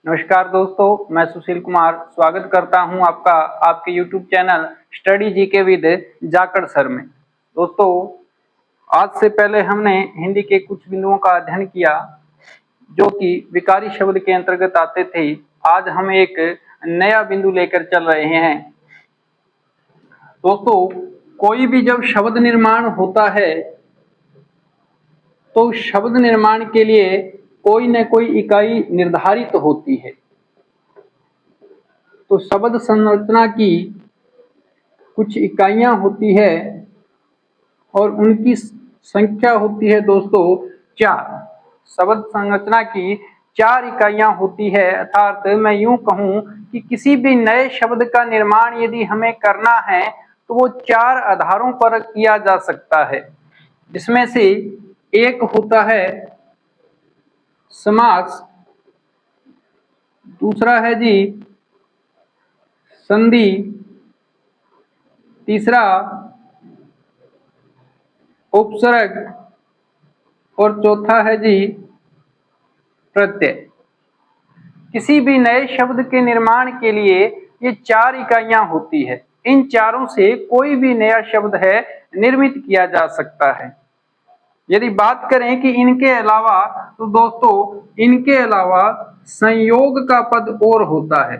नमस्कार दोस्तों, मैं सुशील कुमार स्वागत करता हूं आपका आपके YouTube channel study GK with Jakad sir में। दोस्तों, आज से पहले हमने हिंदी के कुछ बिंदुओं का अध्ययन किया जो कि विकारी शब्द के अंतर्गत आते थे। आज हम एक नया बिंदु लेकर चल रहे हैं। दोस्तों, कोई भी जब शब्द निर्माण होता है तो शब्द निर्माण के लिए कोई न कोई इकाई निर्धारित होती है। तो शब्द संरचना की कुछ इकाइयां होती है और उनकी संख्या होती है दोस्तों 4। शब्द संरचना की 4 इकाइयां होती है, अर्थात मैं यूं कहूं कि किसी भी नए शब्द का निर्माण यदि हमें करना है तो वो 4 आधारों पर किया जा सकता है, जिसमें से एक होता है समास, दूसरा है जी संधि, तीसरा उपसर्ग और चौथा है जी प्रत्यय। किसी भी नए शब्द के निर्माण के लिए ये 4 इकाइयां होती है। इन चारों से कोई भी नया शब्द है निर्मित किया जा सकता है। यदि बात करें कि इनके अलावा, तो दोस्तों इनके अलावा संयोग का पद और होता है।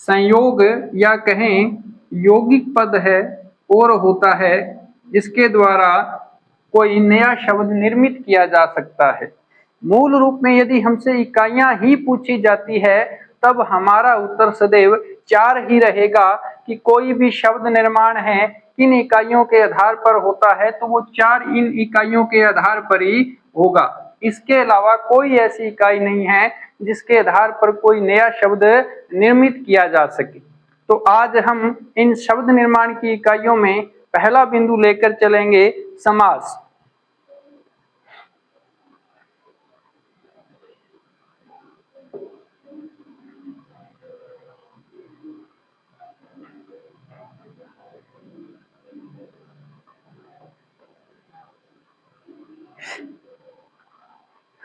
संयोग या कहें यौगिक पद है और होता है, जिसके द्वारा कोई नया शब्द निर्मित किया जा सकता है। मूल रूप में यदि हमसे इकाइयां ही पूछी जाती है तब हमारा उत्तर सदैव 4 ही रहेगा कि कोई भी शब्द निर्माण है किन इकाइयों के आधार पर होता है, तो वो 4 इन इकाइयों के आधार पर ही होगा। इसके अलावा कोई ऐसी इकाई नहीं है जिसके आधार पर कोई नया शब्द निर्मित किया जा सके। तो आज हम इन शब्द निर्माण की इकाइयों में पहला बिंदु लेकर चलेंगे समास।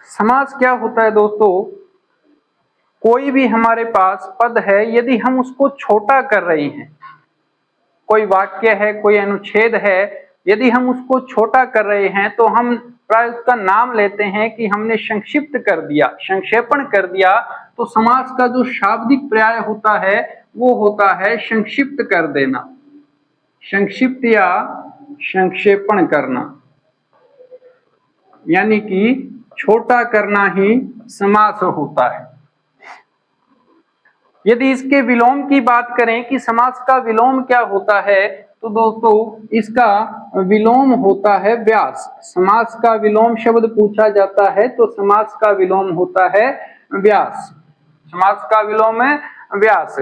समास क्या होता है दोस्तों? कोई भी हमारे पास पद है, यदि हम उसको छोटा कर रहे हैं, कोई वाक्य है, कोई अनुच्छेद है, यदि हम उसको छोटा कर रहे हैं तो हम प्राय उसका नाम लेते हैं कि हमने संक्षिप्त कर दिया, संक्षेपण कर दिया। तो समास का जो शाब्दिक पर्याय होता है वो होता है संक्षिप्त कर देना, संक्षिप्त या संक्षेपण करना, यानी कि छोटा करना ही समास होता है। यदि इसके विलोम की बात करें कि समास का विलोम क्या होता है, तो दोस्तों इसका विलोम होता है व्यास। समास का विलोम शब्द पूछा जाता है तो समास का विलोम होता है व्यास। समास का विलोम है व्यास।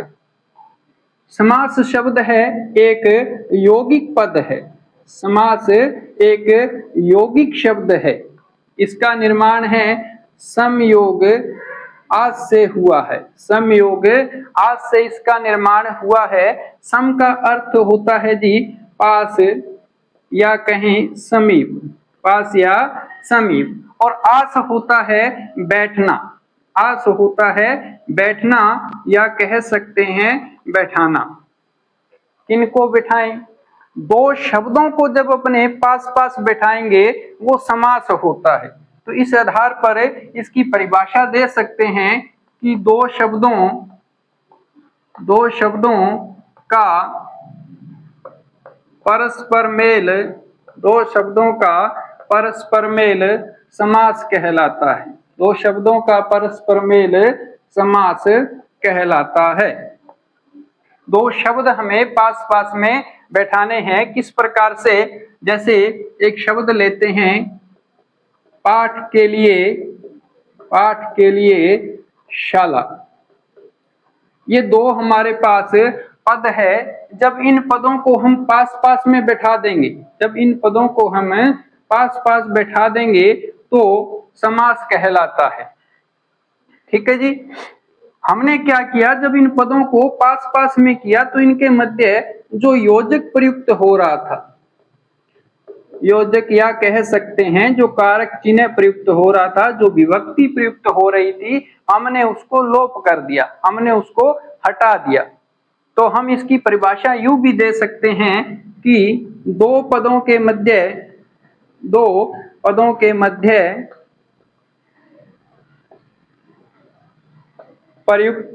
समास शब्द है एक यौगिक पद है। समास एक यौगिक शब्द है। इसका निर्माण है समयोग आज से हुआ है। समयोग आज से इसका निर्माण हुआ है। सम का अर्थ होता है जी पास या कहीं समीप, पास या समीप। और आस होता है बैठना, आस होता है बैठना या कह सकते हैं बैठाना। किनको बिठाएं? 2 शब्दों को जब अपने पास पास बैठाएंगे वो समास होता है। तो इस आधार पर इसकी परिभाषा दे सकते हैं कि 2 शब्दों का परस्पर मेल, 2 शब्दों का परस्पर मेल समास कहलाता है। 2 शब्दों का परस्पर मेल समास कहलाता है। 2 शब्द हमें पास पास में बैठाने हैं। किस प्रकार से? जैसे एक शब्द लेते हैं पाठ के लिए शाला। ये 2 हमारे पास पद है। जब इन पदों को हम पास पास में बैठा देंगे, जब इन पदों को हम पास पास बैठा देंगे तो समास कहलाता है। ठीक है जी। हमने क्या किया, जब इन पदों को पास पास में किया तो इनके मध्य जो योजक प्रयुक्त हो रहा था, योजक या कह सकते हैं जो कारक चिन्ह प्रयुक्त हो रहा था, जो विभक्ति प्रयुक्त हो रही थी, हमने उसको लोप कर दिया, हमने उसको हटा दिया। तो हम इसकी परिभाषा यूं भी दे सकते हैं कि दो पदों के मध्य प्रयुक्त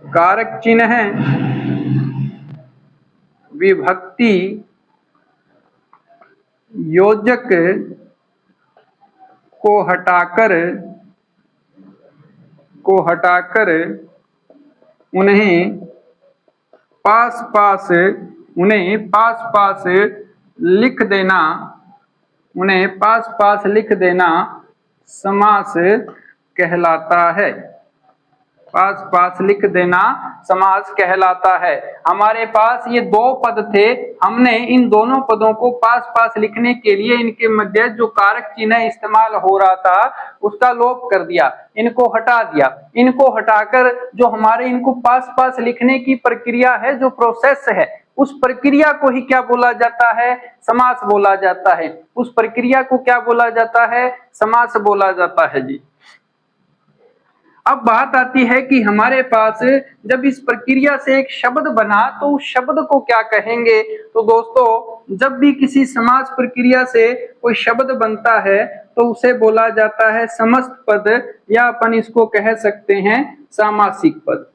कारक चिन्ह विभक्ति योजक को हटाकर उन्हें पास पास लिख देना समास कहलाता है। पास लिख देना समास कहलाता है। हमारे पास ये दो पद थे, हमने इन दोनों पदों को पास लिखने के लिए इनके मध्य जो कारक चिन्ह इस्तेमाल हो रहा था उसका लोप कर दिया, इनको हटा दिया। इनको हटाकर जो हमारे इनको पास लिखने की प्रक्रिया है, जो प्रोसेस है, उस प्रक्रिया को ही क्या बोला जाता है? समास बोला जाता है। उस प्रक्रिया को क्या बोला जाता है? समास बोला जाता है जी। अब बात आती है कि हमारे पास जब इस प्रक्रिया से एक शब्द बना तो उस शब्द को क्या कहेंगे? तो दोस्तों, जब भी किसी समास प्रक्रिया से कोई शब्द बनता है तो उसे बोला जाता है समस्त पद, या अपन इसको कह सकते हैं सामासिक पद।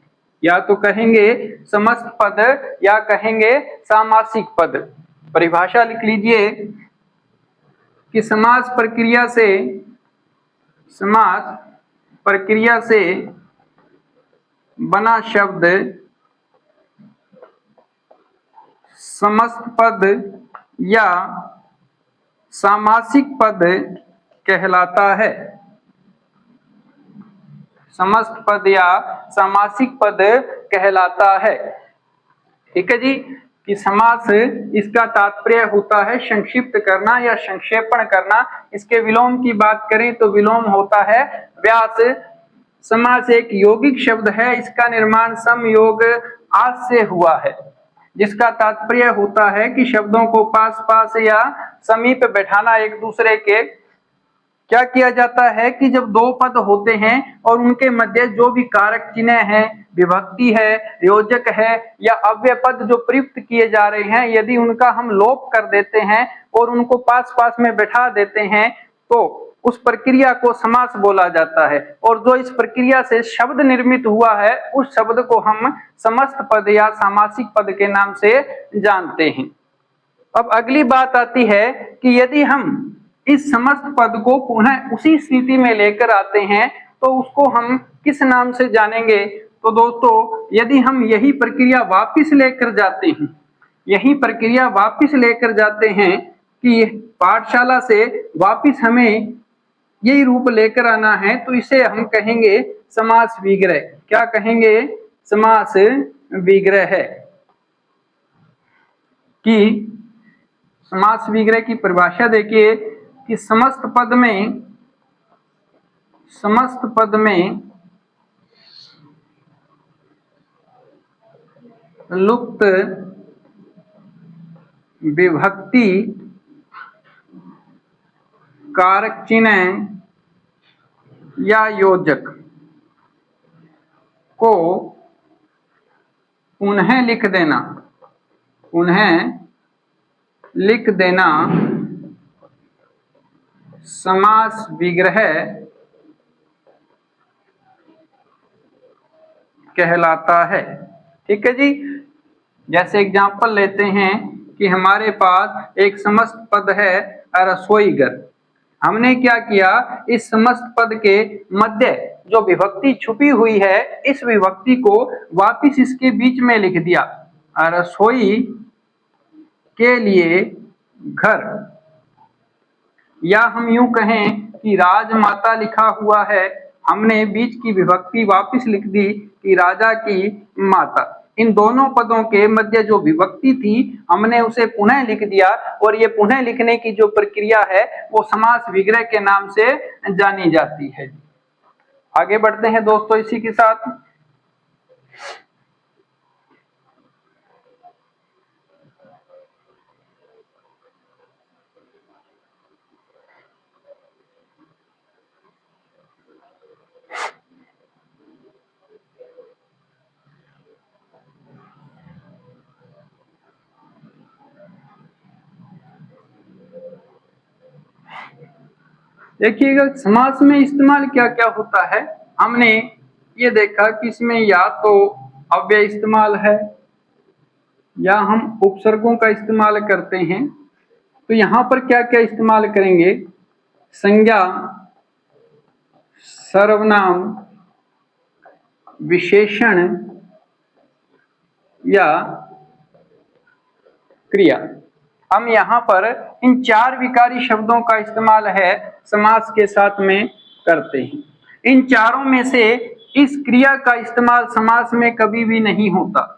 या तो कहेंगे समस्त पद या कहेंगे सामासिक पद। परिभाषा लिख लीजिए कि समास प्रक्रिया से बना शब्द समस्त पद या सामासिक पद कहलाता है। समस्त पद या सामासिक पद कहलाता है। ठीक है जी, कि समास इसका तात्पर्य होता है संक्षिप्त करना या संक्षेपण करना। इसके विलोम की बात करें तो विलोम होता है व्यास। समास एक यौगिक शब्द है, इसका निर्माण समयोग आस से हुआ है, जिसका तात्पर्य होता है कि शब्दों को पास या समीप बैठाना एक दूसरे के। क्या किया जाता है कि जब दो पद होते हैं और उनके मध्य जो भी कारक चिन्ह है, विभक्ति है, योजक है या अव्यय पद जो प्रयुक्त किए जा रहे हैं, यदि उनका हम लोप कर देते हैं और उनको पास में बैठा देते हैं तो उस प्रक्रिया को समास बोला जाता है। और जो इस प्रक्रिया से शब्द निर्मित हुआ है उस शब्द को हम समस्त पद या सामासिक पद के नाम से जानते हैं। अब अगली बात आती है कि यदि हम इस समस्त पद को पुनः उसी स्थिति में लेकर आते हैं तो उसको हम किस नाम से जानेंगे? तो दोस्तों, यदि हम यही प्रक्रिया वापस लेकर जाते हैं कि पाठशाला से वापस हमें यही रूप लेकर आना है, तो इसे हम कहेंगे समास विग्रह। क्या कहेंगे? समास विग्रह है। कि समास विग्रह की परिभाषा देखिए कि समस्त पद में लुप्त विभक्ति कारक चिन्ह या योजक को पुनः लिख देना समास विग्रह कहलाता है। ठीक है जी। जैसे एग्जांपल लेते हैं कि हमारे पास एक समस्त पद है रसोई घर। हमने क्या किया, इस समस्त पद के मध्य जो विभक्ति छुपी हुई है इस विभक्ति को वापिस इसके बीच में लिख दिया। रसोई के लिए घर, या हम यूं कहें कि राजमाता लिखा हुआ है, हमने बीच की विभक्ति वापस लिख दी कि राजा की माता। इन दोनों पदों के मध्य जो विभक्ति थी हमने उसे पुनः लिख दिया, और ये पुनः लिखने की जो प्रक्रिया है वो समास विग्रह के नाम से जानी जाती है। आगे बढ़ते हैं दोस्तों इसी के साथ। देखिएगा समास में इस्तेमाल क्या क्या होता है। हमने ये देखा कि इसमें या तो अव्यय इस्तेमाल है या हम उपसर्गों का इस्तेमाल करते हैं। तो यहाँ पर क्या क्या इस्तेमाल करेंगे, संज्ञा, सर्वनाम, विशेषण या क्रिया। हम यहाँ पर इन 4 विकारी शब्दों का इस्तेमाल है समास के साथ में करते हैं। इन चारों में से इस क्रिया का इस्तेमाल समास में कभी भी नहीं होता।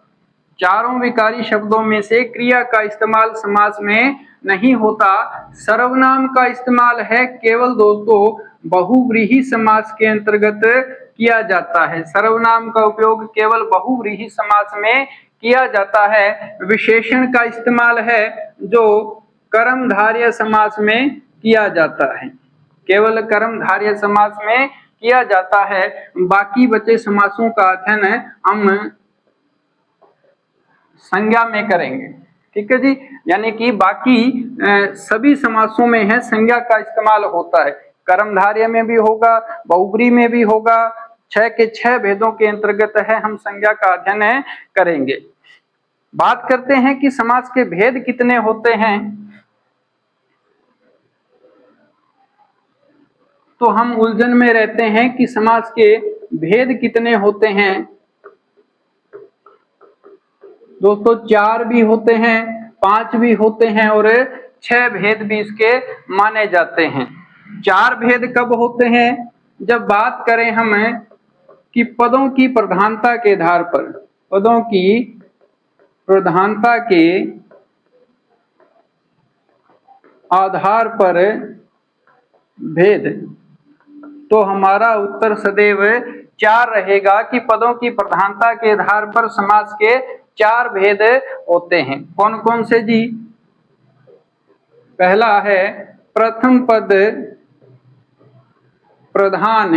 चारों विकारी शब्दों में से क्रिया का इस्तेमाल समास में नहीं होता। सर्वनाम का इस्तेमाल है केवल दोस्तों बहुव्रीहि समास के अंतर्गत किया जाता है। सर्वनाम का उपयोग केवल बहुव्रीहि समास में किया जाता है। विशेषण का इस्तेमाल है जो कर्मधारय समास में किया जाता है, केवल कर्मधारय समास में किया जाता है। बाकी बचे समासों का अध्ययन हम संज्ञा में करेंगे। ठीक है जी, यानी कि बाकी सभी समासों में है संज्ञा का इस्तेमाल होता है। कर्मधारय में भी होगा, बहुब्री में भी होगा। 6 के 6 भेदों के अंतर्गत है, हम संज्ञा का अध्ययन करेंगे। बात करते हैं कि समास के भेद कितने होते हैं। तो हम उलझन में रहते हैं कि समास के भेद कितने होते हैं। दोस्तों 4 भी होते हैं, 5 भी होते हैं और 6 भेद भी इसके माने जाते हैं। 4 भेद कब होते हैं, जब बात करें हम कि पदों की प्रधानता के आधार पर, पदों की प्रधानता के आधार पर भेद, तो हमारा उत्तर सदैव 4 रहेगा कि पदों की प्रधानता के आधार पर समास के 4 भेद होते हैं। कौन कौन से जी? पहला है प्रथम पद प्रधान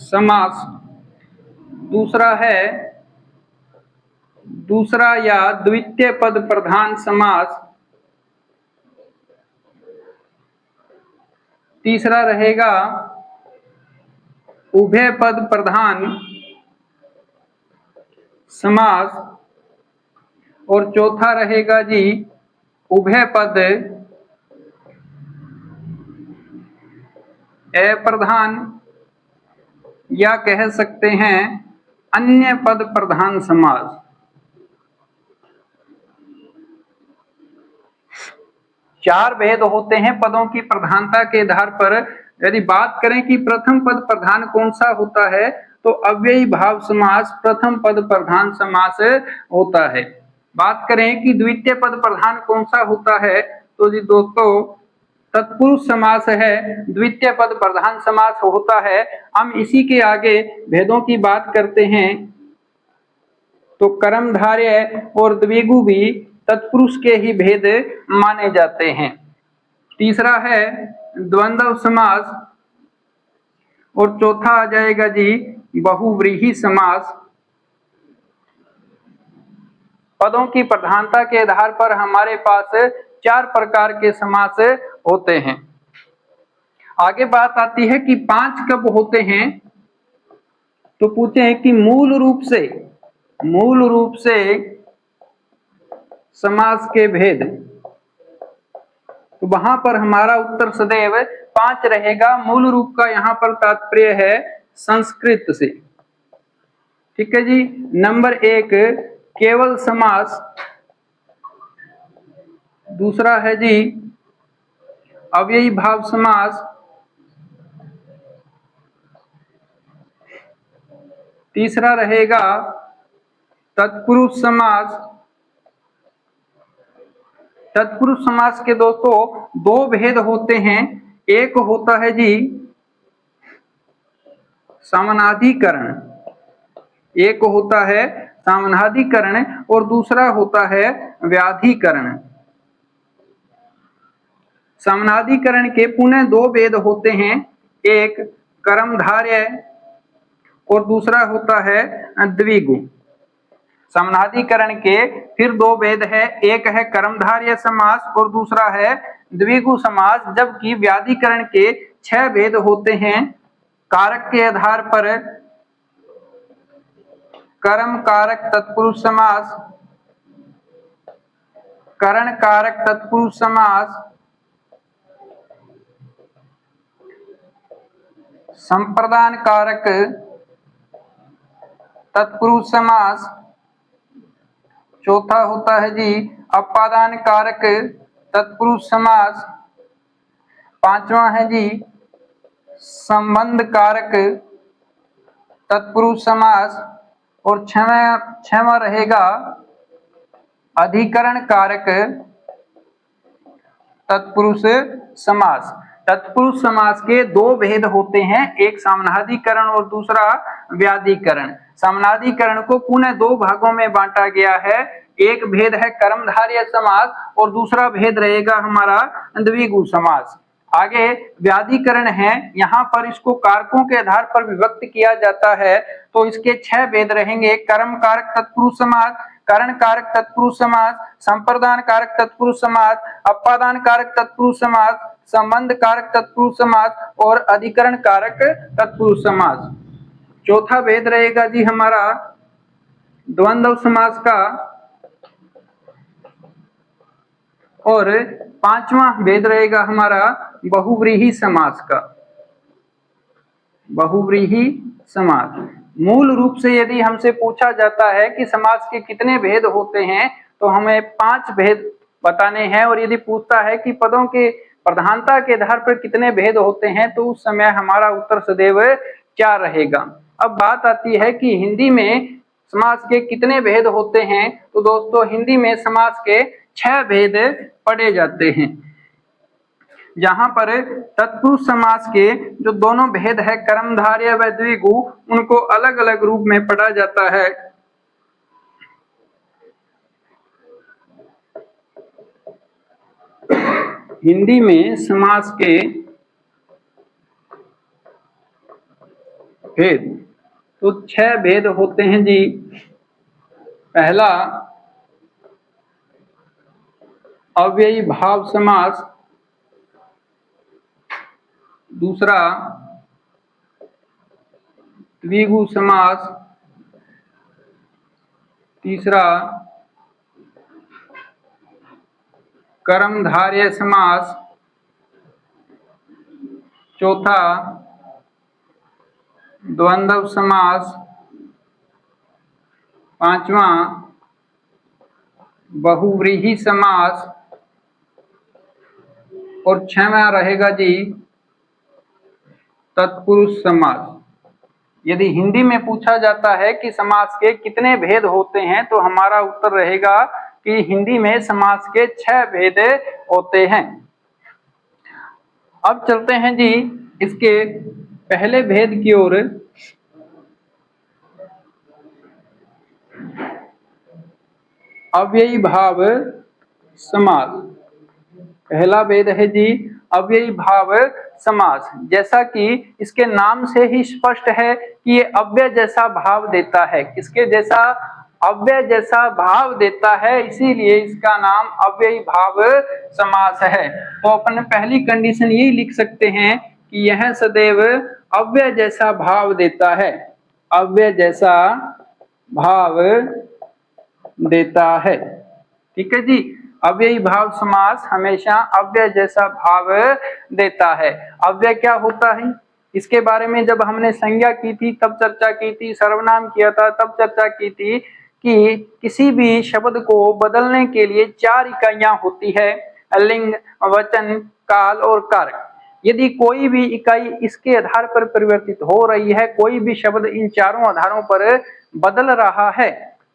समास, दूसरा या द्वितीय पद प्रधान समास, तीसरा रहेगा उभय पद प्रधान समास और चौथा रहेगा जी उभय पद अप्रधान या कह सकते हैं अन्य पद प्रधान समास। चार भेद होते हैं पदों की प्रधानता के आधार पर। यदि बात करें कि प्रथम पद प्रधान कौन सा होता है, तो अव्ययी भाव समास प्रथम पद प्रधान समास होता है। बात करें कि द्वितीय पद प्रधान कौन सा होता है, तो जी दोस्तों तत्पुरुष समास है, द्वितीय पद प्रधान समास होता है। हम इसी के आगे भेदों की बात करते हैं तो कर्मधारय और द्विगु भी तत्पुरुष के ही भेद माने जाते हैं। तीसरा है द्वंद्व समास और चौथा आ जाएगा जी बहुव्रीहि समास। पदों की प्रधानता के आधार पर हमारे पास 4 प्रकार के समास होते हैं। आगे बात आती है कि 5 कब होते हैं, तो पूछते हैं कि मूल रूप से समास के भेद, तो वहां पर हमारा उत्तर सदैव 5 रहेगा। मूल रूप का यहाँ पर तात्पर्य है संस्कृत से। ठीक है जी। नंबर 1 केवल समास, दूसरा है जी अव्ययी भाव समास, तीसरा रहेगा तत्पुरुष समास। तत्पुरुष समास के दोस्तों 2 भेद होते हैं। एक होता है जी समानाधिकरण, एक होता है समानाधिकरण और दूसरा होता है व्याधिकरण। समानाधिकरण के पुनः 2 भेद होते हैं, एक कर्मधारय और दूसरा होता है द्विगु। समनाधिकरण के फिर दो भेद है, एक है कर्मधारय समास और दूसरा है द्विगु समास, जबकि व्याधिकरण के 6 भेद होते हैं। कारक के आधार पर कर्म कारक तत्पुरुष समास, करण कारक तत्पुरुष समास, संप्रदान कारक तत्पुरुष समास, चौथा होता है जी अपादान कारक तत्पुरुष समास, पांचवा है जी संबंध कारक तत्पुरुष समास, और छठवां रहेगा अधिकरण कारक तत्पुरुष समास। तत्पुरुष समास के दो भेद होते हैं, एक सामनाधिकरण और दूसरा व्याधिकरण। सामनाधिकरण को पुनः दो भागों में बांटा गया है, एक भेद है कर्मधारय समास और दूसरा भेद रहेगा हमारा द्विगु समास। आगे व्याधिकरण है, यहाँ पर इसको कारकों के आधार पर विभक्त किया जाता है, तो इसके 6 भेद रहेंगे। कर्म कारक तत्पुरुष समास, करण कारक तत्पुरुष समास, संप्रदान कारक तत्पुरुष समास, अपादान कारक तत्पुरुष समास, संबंध कारक तत्पुरुष समास और अधिकरण कारक तत्पुरुष समास। चौथा भेद रहेगा जी हमारा द्वंद्व समास का, और पांचवा भेद रहेगा हमारा बहुव्रीहि समास का। बहुव्रीहि समास मूल रूप से यदि हमसे पूछा जाता है कि समास के कितने भेद होते हैं तो हमें 5 भेद बताने हैं, और यदि पूछता है कि पदों के प्रधानता के आधार पर कितने भेद होते हैं तो उस समय हमारा उत्तर सदैव 4 रहेगा। अब बात आती है कि हिंदी में समास के कितने भेद होते हैं, तो दोस्तों हिंदी में समास के 6 भेद पढ़े जाते हैं, जहां पर तत्पुरुष समास के जो दोनों भेद है कर्मधारय व द्विगु, उनको अलग अलग रूप में पढ़ा जाता है। हिंदी में समास के भेद तो 6 भेद होते हैं जी। पहला अव्ययी भाव समास, दूसरा द्विगु समास, तीसरा कर्मधारय समास, चौथा द्वंद्व समास, पांचवा बहुव्रीहि समास, और 6वां रहेगा जी तत्पुरुष समास। यदि हिंदी में पूछा जाता है कि समास के कितने भेद होते हैं तो हमारा उत्तर रहेगा कि हिंदी में समास के 6 भेद होते हैं। अब चलते हैं जी इसके पहले भेद की ओर। अव्ययी भाव समास, पहला भेद है जी अव्ययी भाव समास। जैसा कि इसके नाम से ही स्पष्ट है कि ये अव्यय जैसा भाव देता है। किसके जैसा? अव्यय जैसा भाव देता है, इसीलिए इसका नाम अव्ययी भाव समास है। तो अपन पहली कंडीशन यही लिख सकते हैं कि यह सदैव अव्यय जैसा भाव देता है, अव्यय जैसा भाव देता है। ठीक है जी, अव्ययी भाव समास हमेशा अव्यय जैसा भाव देता है। अव्यय क्या होता है इसके बारे में जब हमने संज्ञा की थी तब चर्चा की थी, सर्वनाम किया था तब चर्चा की थी कि किसी भी शब्द को बदलने के लिए 4 इकाइयां होती है, लिंग, वचन, काल और कारक। यदि कोई भी इकाई इसके आधार पर परिवर्तित हो रही है, कोई भी शब्द इन चारों आधारों पर बदल रहा है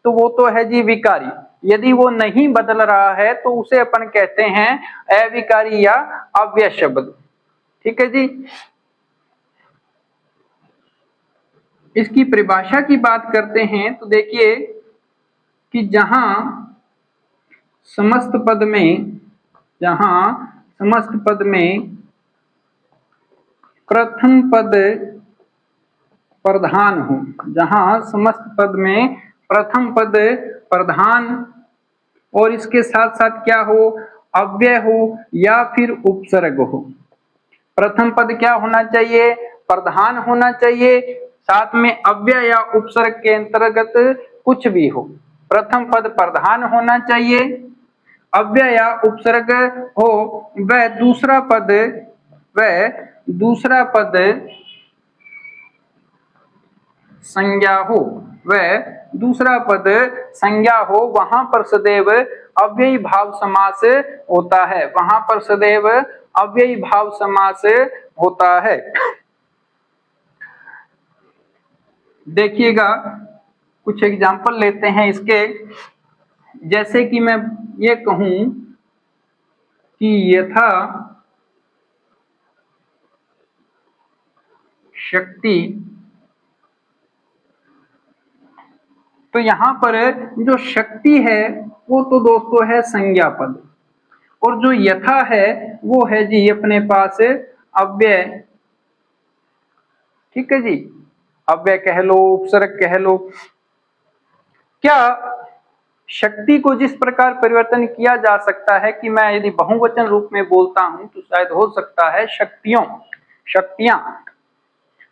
तो वो तो है जी विकारी। यदि वो नहीं बदल रहा है तो उसे अपन कहते हैं अविकारी या अव्यय शब्द। ठीक है जी। इसकी परिभाषा की बात करते हैं तो देखिए कि जहां समस्त पद में प्रथम पद प्रधान हो, जहां समस्त पद में प्रथम पद प्रधान और इसके साथ साथ क्या हो, अव्यय हो या फिर उपसर्ग हो। प्रथम पद क्या होना चाहिए, प्रधान होना चाहिए, साथ में अव्यय या उपसर्ग के अंतर्गत कुछ भी हो। प्रथम पद प्रधान होना चाहिए, अव्यय या उपसर्ग हो, वह दूसरा पद संज्ञा हो, वह दूसरा पद संज्ञा हो, वहां पर सदैव अव्ययी भाव समास होता है, वहां पर सदैव अव्ययी भाव समास होता है। देखिएगा कुछ एग्जाम्पल लेते हैं इसके। जैसे कि मैं ये कहूं कि यथा शक्ति, तो यहां पर जो शक्ति है वो तो दोस्तों है संज्ञा पद, और जो यथा है वो है जी अपने पास अव्यय। ठीक है जी, अव्यय कह लो, उपसर्ग कह लो। क्या शक्ति को जिस प्रकार परिवर्तन किया जा सकता है कि मैं यदि बहुवचन रूप में बोलता हूं तो शायद हो सकता है शक्तियां,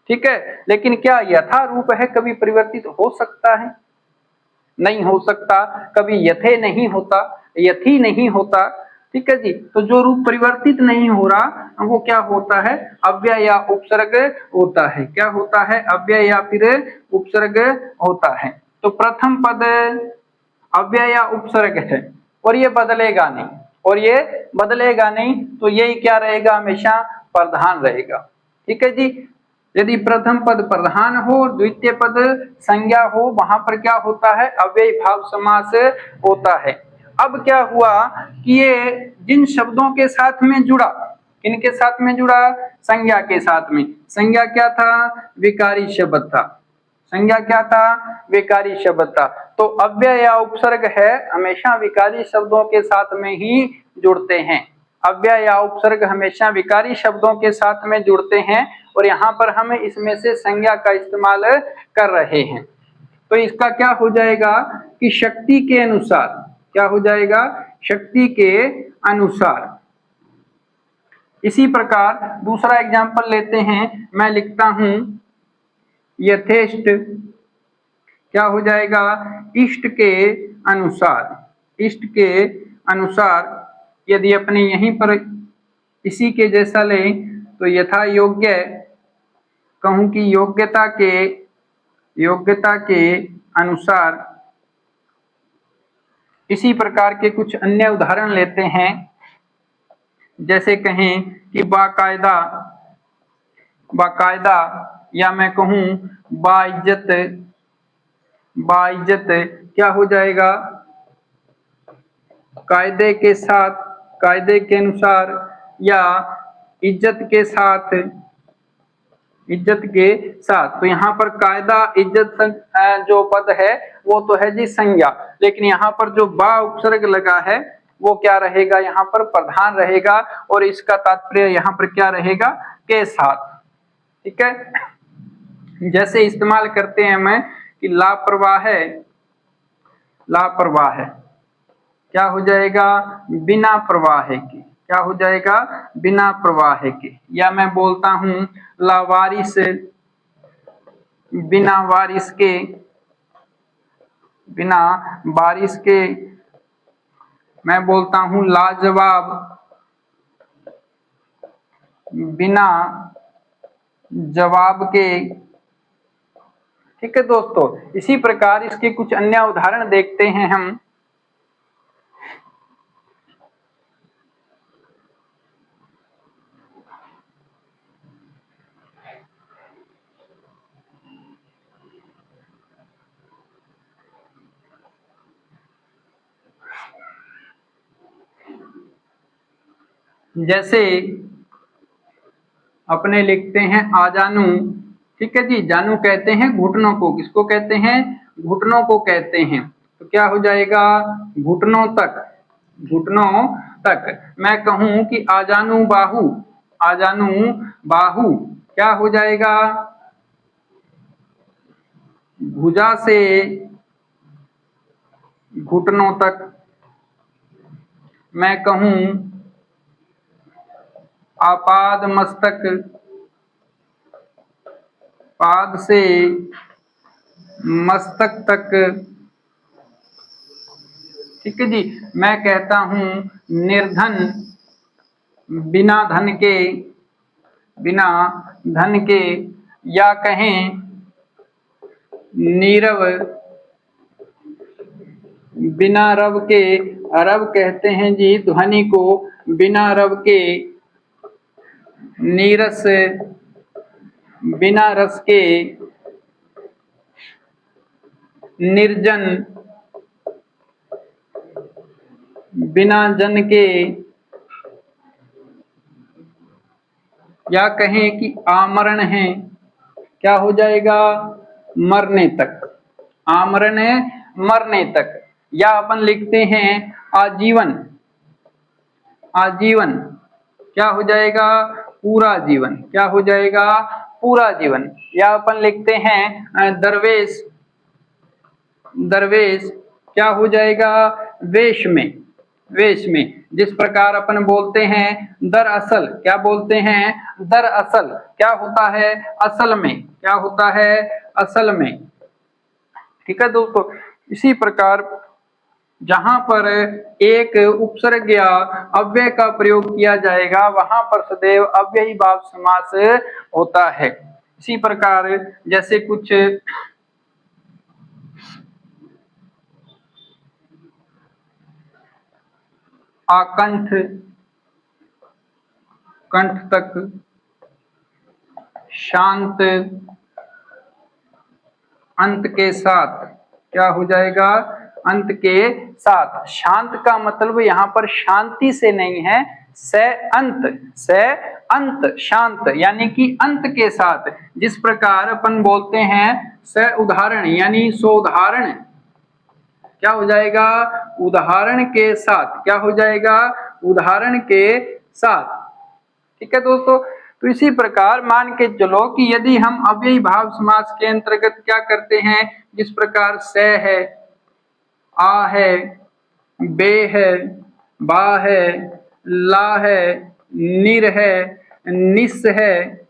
ठीक है, लेकिन क्या यथा रूप है कभी परिवर्तित हो सकता है, नहीं हो सकता। कभी यथे नहीं होता, यथी नहीं होता, ठीक है जी। तो जो रूप परिवर्तित नहीं हो रहा वो क्या होता है, अव्यय या उपसर्ग होता है। क्या होता है, अव्यय या फिर उपसर्ग होता है। तो प्रथम पद अव्यय या उपसर्ग है और ये बदलेगा नहीं, तो यही क्या रहेगा, हमेशा प्रधान रहेगा। ठीक है जी। यदि प्रथम पद प्रधान हो और द्वितीय पद संज्ञा हो, वहां पर क्या होता है, अव्ययी भाव समास होता है। अब क्या हुआ कि ये जिन शब्दों के साथ में जुड़ा, किनके साथ में जुड़ा, संज्ञा के साथ में। संज्ञा क्या था, विकारी शब्द था। संज्ञा क्या था, विकारी शब्द था। तो अव्यय या उपसर्ग है हमेशा विकारी शब्दों के साथ में ही जुड़ते हैं। अव्यय या उपसर्ग हमेशा विकारी शब्दों के साथ में जुड़ते हैं और यहाँ पर हम इसमें से संज्ञा का इस्तेमाल कर रहे हैं। तो इसका क्या हो जाएगा कि शक्ति के अनुसार, क्या हो जाएगा, शक्ति के अनुसार। इसी प्रकार दूसरा एग्जाम्पल लेते हैं, मैं लिखता हूं यथेष्ट, क्या हो जाएगा, इष्ट के अनुसार। इष्ट के अनुसार यदि अपने यहीं पर इसी के जैसा लें तो यथा योग्य, कहूं कि योग्यता के अनुसार। इसी प्रकार के कुछ अन्य उदाहरण लेते हैं। जैसे कहें कि बाकायदा, या मैं कहूं बाइज्जत, क्या हो जाएगा, कायदे के साथ, कायदे के अनुसार, या इज्जत के साथ, तो यहाँ पर कायदा इज्जत जो पद है वो तो है जी संज्ञा, लेकिन यहाँ पर जो बा उपसर्ग लगा है वो क्या रहेगा, यहाँ पर प्रधान रहेगा और इसका तात्पर्य यहाँ पर क्या रहेगा, के साथ। ठीक है। जैसे इस्तेमाल करते हैं मैं कि लापरवाह है, क्या हो जाएगा, बिना प्रवाह के, क्या हो जाएगा, बिना प्रवाह के। या मैं बोलता हूं लावारिस, बिना वारिस के, बिना बारिश के। मैं बोलता हूं लाजवाब, बिना जवाब के। ठीक है दोस्तों, इसी प्रकार इसके कुछ अन्य उदाहरण देखते हैं हम। जैसे अपने लिखते हैं आजानू, ठीक है जी, जानू कहते हैं घुटनों को, किसको कहते हैं, घुटनों को कहते हैं। तो क्या हो जाएगा, घुटनों तक, घुटनों तक। मैं कहूं कि आजानू बाहु, क्या हो जाएगा, भुजा से घुटनों तक, मैं कहूँ आपाद मस्तक, पाद से मस्तक तक। ठीक है जी। मैं कहता हूँ निर्धन, बिना धन के, बिना धन के, या कहें नीरव, बिना रव के। रव कहते हैं जी ध्वनि को, बिना रव के, नीरस, बिना रस के, निर्जन, बिना जन के, या कहें कि आमरण है, क्या हो जाएगा, मरने तक, आमरण है मरने तक। या अपन लिखते हैं आजीवन, आजीवन क्या हो जाएगा, पूरा जीवन, क्या हो जाएगा, पूरा जीवन। या अपन लिखते हैं दरवेश, दरवेश क्या हो जाएगा, वेश में, वेश में। जिस प्रकार अपन बोलते हैं दरअसल, क्या बोलते हैं, दरअसल क्या होता है, असल में, क्या होता है, असल में। ठीक है दोस्तों। इसी प्रकार जहां पर एक उपसर्ग या अव्यय का प्रयोग किया जाएगा वहां पर सदैव अव्ययी भाव समास होता है। इसी प्रकार जैसे कुछ आकंठ, कंठ तक, शांत, अंत के साथ, क्या हो जाएगा, अंत के साथ। शांत का मतलब यहाँ पर शांति से नहीं है, से अंत, से अंत, शांत यानी कि अंत के साथ। जिस प्रकार अपन बोलते हैं से उदाहरण यानी सोदाहरण, क्या हो जाएगा, उदाहरण के साथ, क्या हो जाएगा, उदाहरण के साथ। ठीक है दोस्तों। तो इसी प्रकार मान के चलो कि यदि हम अव्ययी भाव समास के अंतर्गत क्या करते हैं, जिस प्रकार से है, आ है, बे है, बा है, ला है, निर है, निस है,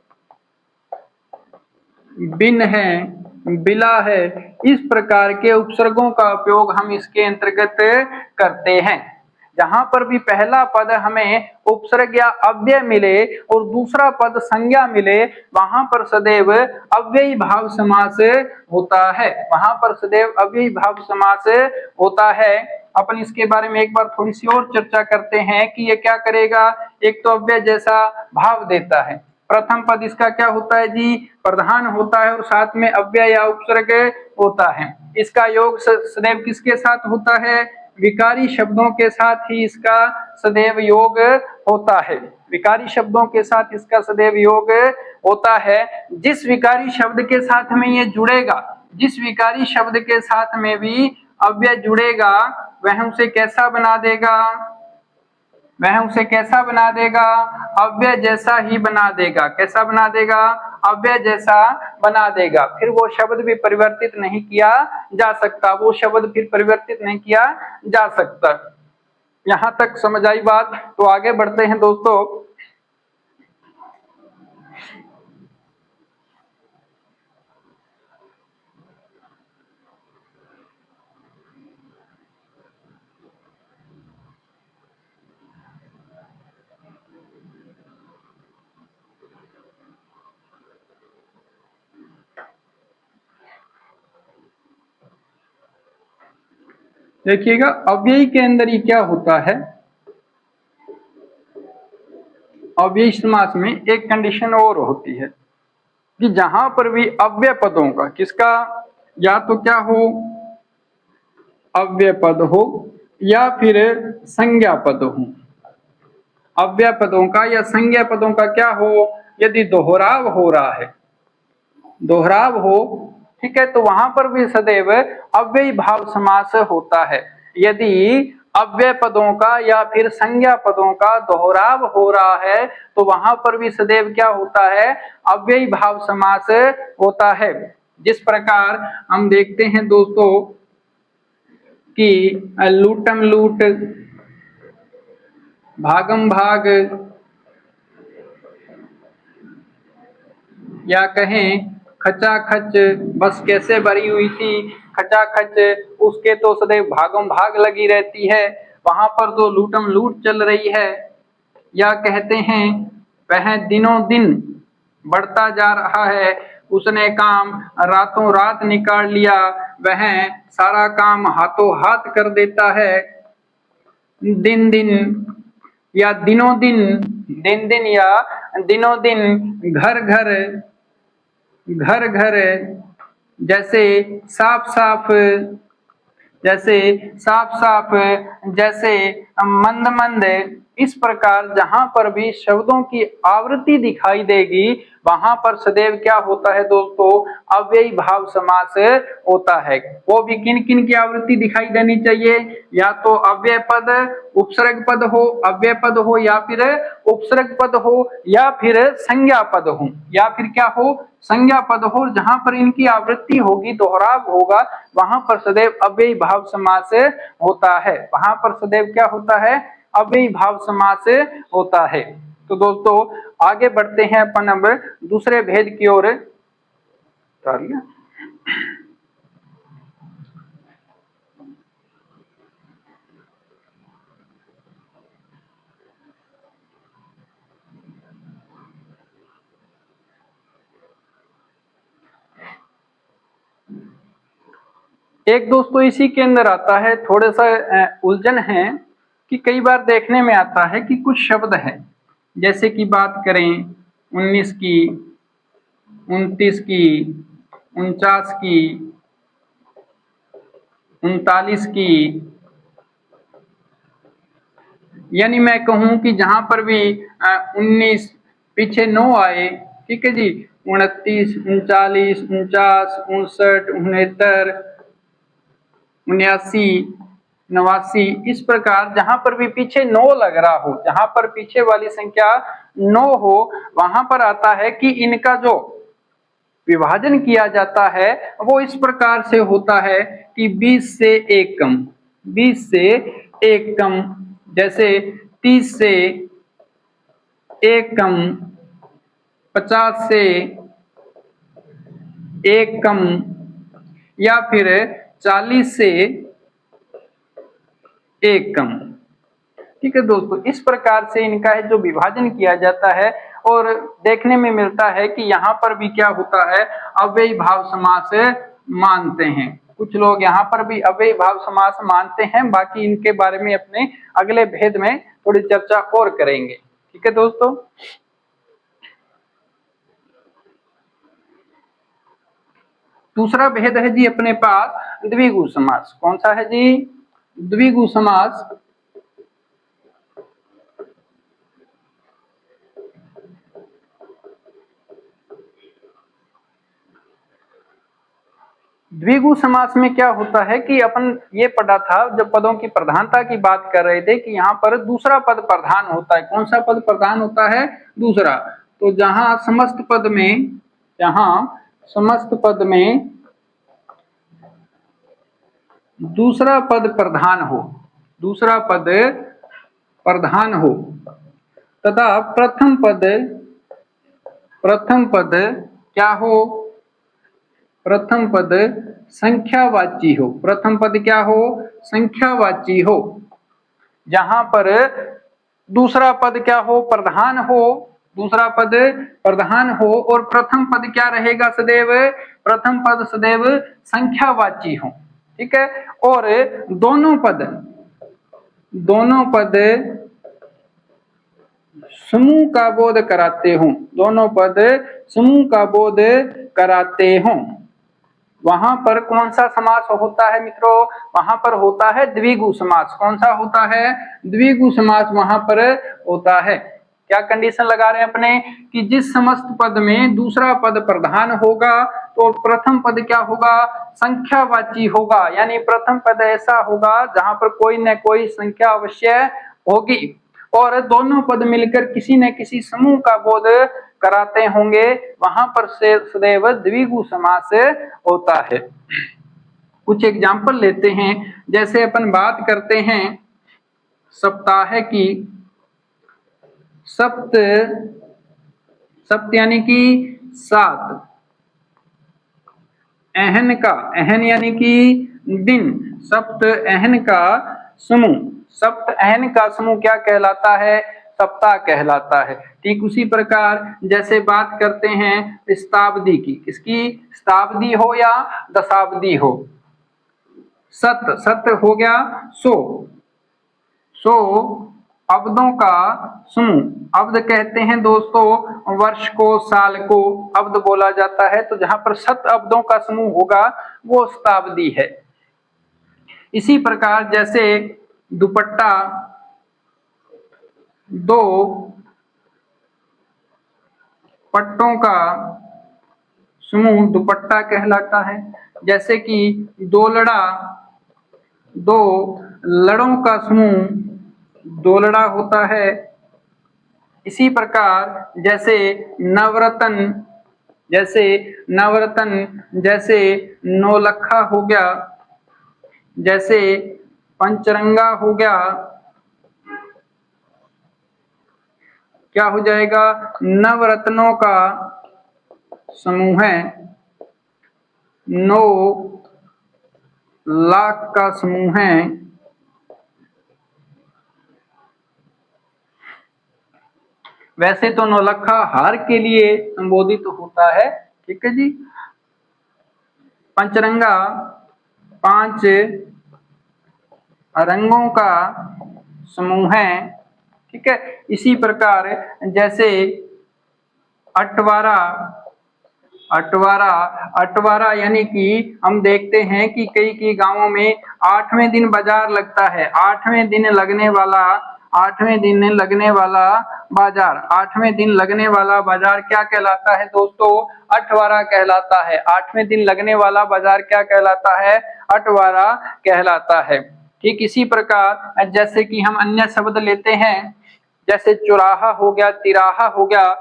बिन है, बिला है, इस प्रकार के उपसर्गों का उपयोग हम इसके अंतर्गत करते हैं। जहां पर भी पहला पद हमें उपसर्ग या अव्यय मिले और दूसरा पद संज्ञा मिले वहां पर सदैव अव्ययी भाव समास होता है, वहां पर सदैव अव्ययी भाव समास होता है। अपन इसके बारे में एक बार थोड़ी सी और चर्चा करते हैं कि ये क्या करेगा। एक तो अव्यय जैसा भाव देता है, प्रथम पद इसका क्या होता है जी, प्रधान होता है और साथ में अव्यय या उपसर्ग होता है। इसका योग सदैव किसके साथ होता है, विकारी शब्दों के साथ ही इसका सदैव योग होता है, विकारी शब्दों के साथ इसका सदैव योग होता है। जिस विकारी शब्द के साथ में ये जुड़ेगा, जिस विकारी शब्द के साथ में भी अव्यय जुड़ेगा वह उसे कैसा बना देगा, वह उसे कैसा बना देगा, अव्यय जैसा ही बना देगा। कैसा बना देगा, अव्यय जैसा बना देगा। फिर वो शब्द भी परिवर्तित नहीं किया जा सकता, वो शब्द फिर परिवर्तित नहीं किया जा सकता। यहां तक समझ आई बात। तो आगे बढ़ते हैं दोस्तों। देखिएगा अव्ययी के अंदर ही क्या होता है, अव्ययी समास में एक कंडीशन और होती है कि जहां पर भी अव्यय पदों का, किसका, या तो क्या हो अव्यय पद हो या फिर संज्ञा पद हो, अव्यय पदों का या संज्ञा पदों का क्या हो, यदि दोहराव हो रहा है, दोहराव हो, ठीक है, तो वहां पर भी सदैव अव्ययी भाव समास होता है। यदि अव्यय पदों का या फिर संज्ञा पदों का दोहराव हो रहा है तो वहां पर भी सदैव क्या होता है, अव्ययी भाव समास होता है। जिस प्रकार हम देखते हैं दोस्तों कि लूटम लूट, भागम भाग, या कहें खचाखच बस कैसे भरी हुई थी, खचाखच उसके तो सदैव भागम भाग लगी रहती है, वहां पर तो लूटम लूट चल रही है। या कहते हैं वह दिनों दिन बढ़ता जा रहा है, उसने काम रातों रात निकाल लिया, वह सारा काम हाथों हाथ कर देता है। दिन दिन या दिनों दिन, दिन दिन या दिनों दिन, घर घर, घर घर, जैसे साफ साफ, जैसे साफ साफ, जैसे मंद मंद, इस प्रकार जहां पर भी शब्दों की आवृत्ति दिखाई देगी वहां पर सदैव क्या होता है दोस्तों, अव्ययी भाव समास होता है। वो भी किन किन की आवृत्ति दिखाई देनी चाहिए, या तो अव्यय पद उपसर्ग पद हो, अव्यय पद हो, या फिर उपसर्ग पद हो, या फिर संज्ञा पद हो, या फिर क्या हो, संज्ञा पद हो। जहां पर इनकी आवृत्ति होगी, दोहराव होगा, वहां पर सदैव अव्ययी भाव समास होता है। वहां पर सदैव क्या होता है, अव्ययी भाव समास होता है। तो दोस्तों आगे बढ़ते हैं अपन अब दूसरे भेद की ओर। एक दोस्तों इसी के अंदर आता है, थोड़ा सा उलझन है कि कई बार देखने में आता है कि कुछ शब्द है, जैसे कि बात करें 19 की, 29 की, 49 की, 39 की, यानी मैं कहूं कि जहां पर भी 19 पीछे 9 आए, ठीक है जी, 29, 39, 49, 59, 69, 79, 89, इस प्रकार जहां पर भी पीछे 9 लग रहा हो, जहां पर पीछे वाली संख्या 9 हो, वहां पर आता है कि इनका जो विभाजन किया जाता है वो इस प्रकार से होता है कि 20 से 1 कम, 20 से 1 कम, जैसे 30 से 1 कम, 50 से 1 कम, या फिर 40 से 1 कम। ठीक है दोस्तों, इस प्रकार से इनका है जो विभाजन किया जाता है, और देखने में मिलता है कि यहाँ पर भी क्या होता है, अव्ययी भाव समास मानते हैं। कुछ लोग यहाँ पर भी अव्ययी भाव समास मानते हैं, बाकी इनके बारे में अपने अगले भेद में थोड़ी चर्चा और करेंगे। ठीक है दोस्तों, दूसरा भेद है जी अपने पास द्विगु समास। कौन सा है जी, द्विगु समास। द्विगु समास में क्या होता है कि अपन ये पढ़ा था जब पदों की प्रधानता की बात कर रहे थे कि यहाँ पर दूसरा पद प्रधान होता है। कौन सा पद प्रधान होता है, दूसरा। तो जहां समस्त पद में, जहां समस्त पद में दूसरा पद प्रधान हो, दूसरा पद प्रधान हो, तथा प्रथम पद क्या हो, प्रथम पद संख्यावाची हो, प्रथम पद क्या हो, संख्यावाची हो। जहां पर दूसरा पद क्या हो, प्रधान हो, दूसरा पद प्रधान हो, और प्रथम पद क्या रहेगा सदैव, प्रथम पद सदैव संख्यावाची हो। ठीक है, और दोनों पद समूह का बोध कराते हों, दोनों पद समूह का बोध कराते हों, वहां पर कौन सा समास होता है मित्रों, वहां पर होता है द्विगु समास। कौन सा होता है, द्विगु समास वहां पर होता है। क्या कंडीशन लगा रहे हैं अपने कि जिस समस्त पद में दूसरा पद प्रधान होगा तो प्रथम पद क्या होगा, संख्यावाची होगा, यानी प्रथम पद ऐसा होगा जहां पर कोई न कोई संख्या अवश्य होगी, और दोनों पद मिलकर किसी न किसी समूह का बोध कराते होंगे, वहां पर से सदैव द्विगु समास होता है। कुछ एग्जाम्पल लेते हैं। जैसे अपन बात करते हैं सप्ताह की, सप्त, सप्त यानी कि 7, अहन का, अहन यानी कि दिन, सप्त अहन का समूह, सप्त अहन का समूह क्या कहलाता है? सप्ताह कहलाता है। ठीक उसी प्रकार जैसे बात करते हैं शताब्दी की, किसकी? शताब्दी हो या दशाब्दी हो। सत, सत हो गया 100, 100 अब्दों का समूह। अब्द कहते हैं दोस्तों वर्ष को, साल को अब्द बोला जाता है। तो जहां पर 7 अब्दों का समूह होगा वो शताब्दी है। इसी प्रकार जैसे दुपट्टा, 2 पट्टों का समूह दुपट्टा कहलाता है। जैसे कि दोलड़ा, 2 लड़ों का समूह दोलड़ा होता है। इसी प्रकार जैसे नवरत्न, जैसे नवरत्न, जैसे नौलखा हो गया, जैसे पंचरंगा हो गया, क्या हो जाएगा? नवरत्नों का समूह है। 9 लाख का समूह है। वैसे तो नौलखा हार के लिए संबोधित होता है, ठीक है जी। पंचरंगा 5 रंगों का समूह है, ठीक है। इसी प्रकार जैसे अटवारा, अटवारा, अटवारा यानी कि हम देखते हैं कि कई गांवों में 8वें दिन बाजार लगता है। 8वें दिन लगने वाला, 8वें दिन लगने वाला बाजार, 8वें दिन लगने वाला बाजार क्या कहलाता है दोस्तों? अटवारा कहलाता है। 8वें दिन लगने वाला बाजार क्या कहलाता है? अटवारा कहलाता है। ठीक इसी प्रकार जैसे कि हम अन्य शब्द लेते हैं, जैसे चौराहा हो गया, तिराहा हो गया,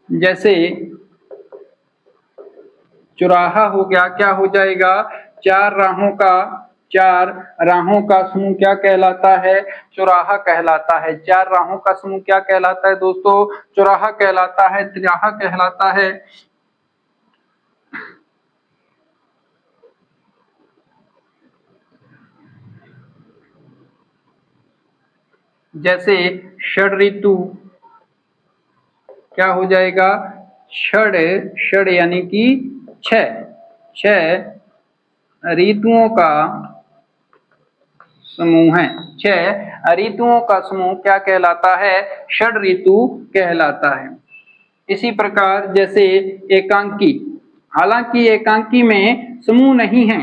जैसे चौराहा हो गया, क्या हो जाएगा? 4 राहों का, 4 राहों का समूह क्या कहलाता है? चौराहा कहलाता है। 4 राहों का समूह क्या कहलाता है दोस्तों? चौराहा कहलाता है, तिराहा कहलाता है। जैसे षड ऋतु, क्या हो जाएगा? षड, षड यानी कि 6 ऋतुओं का समूह है। 6 ऋतुओं का समूह क्या कहलाता है? षड ऋतु कहलाता है। इसी प्रकार जैसे एकांकी, हालांकि एकांकी में समूह नहीं है,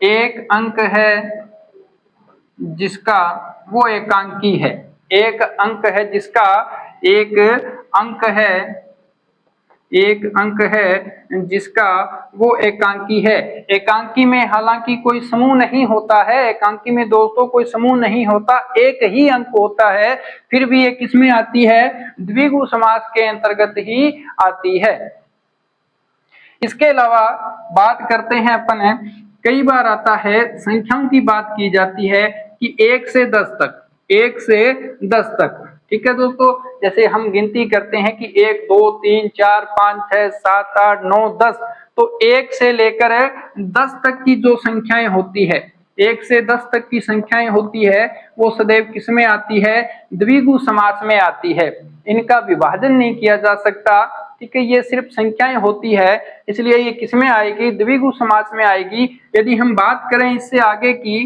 एक अंक है जिसका वो एकांकी है। एक अंक है जिसका, एक अंक है, एक अंक है जिसका वो एकांकी है। एकांकी में हालांकि कोई समूह नहीं होता है, एकांकी में दोस्तों कोई समूह नहीं होता, एक ही अंक होता है, फिर भी ये किसमें आती है? द्विगु समास के अंतर्गत ही आती है। इसके अलावा बात करते हैं अपन, कई बार आता है संख्याओं की बात की जाती है कि 1 से 10 तक, 1 से 10 तक, ठीक है दोस्तों। जैसे हम गिनती करते हैं कि 1 2 3 4 5 6 7 8 9 10, तो 1 से लेकर 10 तक की जो संख्याएं होती है, 1 से 10 तक की संख्याएं होती है, वो सदैव किसमें आती है? द्विगु समास में आती है। इनका विभाजन नहीं किया जा सकता, ठीक है। ये सिर्फ संख्याएं होती है, इसलिए ये किसमें आएगी? द्विगु समास में आएगी। यदि हम बात करें इससे आगे की,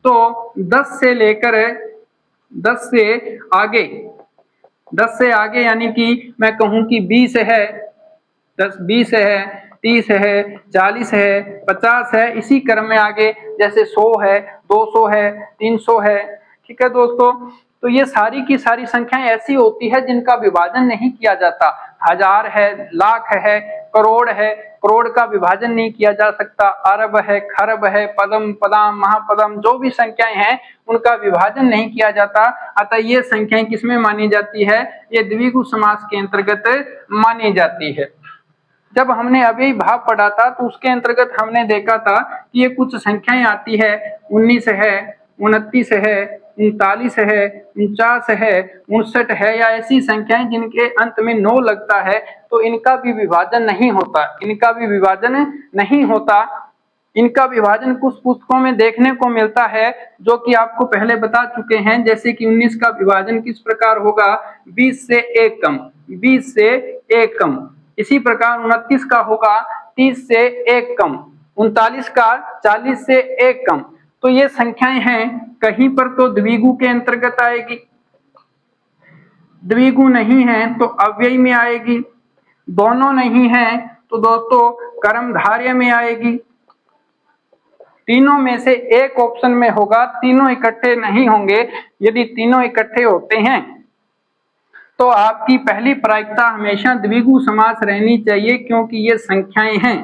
तो 10 से लेकर 10 से आगे, 10 से आगे यानी कि मैं कहूं कि 20 है, 10 20 है, 30 है, 40 है, 50 है, इसी क्रम में आगे जैसे 100 है, 200 है, 300 है, ठीक है दोस्तों। तो ये सारी की सारी संख्याएं ऐसी होती है जिनका विभाजन नहीं किया जाता। 1000 है, लाख है, करोड़ है, करोड़ का विभाजन नहीं किया जा सकता। अरब है, खरब है, पदम, पदाम, महापदम, जो भी संख्याएं हैं उनका विभाजन नहीं किया जाता। अतः ये संख्याएं किसमें मानी जाती है? ये द्विगु समास के अंतर्गत मानी जाती है। जब हमने अभी भाव पढ़ा था तो उसके अंतर्गत हमने देखा था कि ये कुछ संख्याएं आती है, 19 है, 29 है, 39 है, 49 है, 59 है, या ऐसी संख्याएं जिनके अंत में 9 लगता है, तो इनका भी विभाजन नहीं होता, इनका भी विभाजन नहीं होता। इनका विभाजन कुछ पुस्तकों में देखने को मिलता है जो कि आपको पहले बता चुके हैं, जैसे कि 19 का विभाजन किस प्रकार होगा? 20 से 1 कम, 20 से 1 कम। इसी प्रकार 29 का होगा 30 से 1 कम, 39 का 40 से 1 कम। तो ये संख्याएं हैं, कहीं पर तो द्विगु के अंतर्गत आएगी, द्विगु नहीं है तो अव्यय में आएगी, दोनों नहीं है तो दोस्तों कर्मधारय में आएगी। तीनों में से एक ऑप्शन में होगा, तीनों इकट्ठे नहीं होंगे। यदि तीनों इकट्ठे होते हैं तो आपकी पहली प्रायिकता हमेशा द्विगु समास रहनी चाहिए, क्योंकि ये संख्याएं हैं,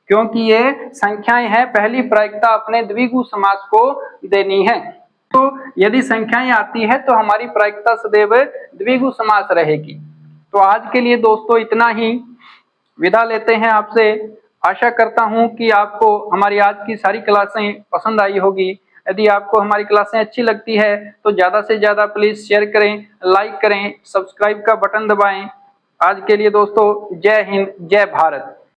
क्योंकि ये संख्याएं हैं, पहली प्रायिकता अपने द्विगु समास को देनी है। तो यदि संख्याएं आती है तो हमारी प्रायिकता सदैव द्विगु समास रहेगी। तो आज के लिए दोस्तों इतना ही, विदा लेते हैं आपसे। आशा करता हूं कि आपको हमारी आज की सारी क्लासें पसंद आई होगी। यदि आपको हमारी क्लासें अच्छी लगती है तो ज्यादा से ज्यादा प्लीज शेयर करें, लाइक करें, सब्सक्राइब का बटन दबाएं। आज के लिए दोस्तों जय हिंद, जय भारत।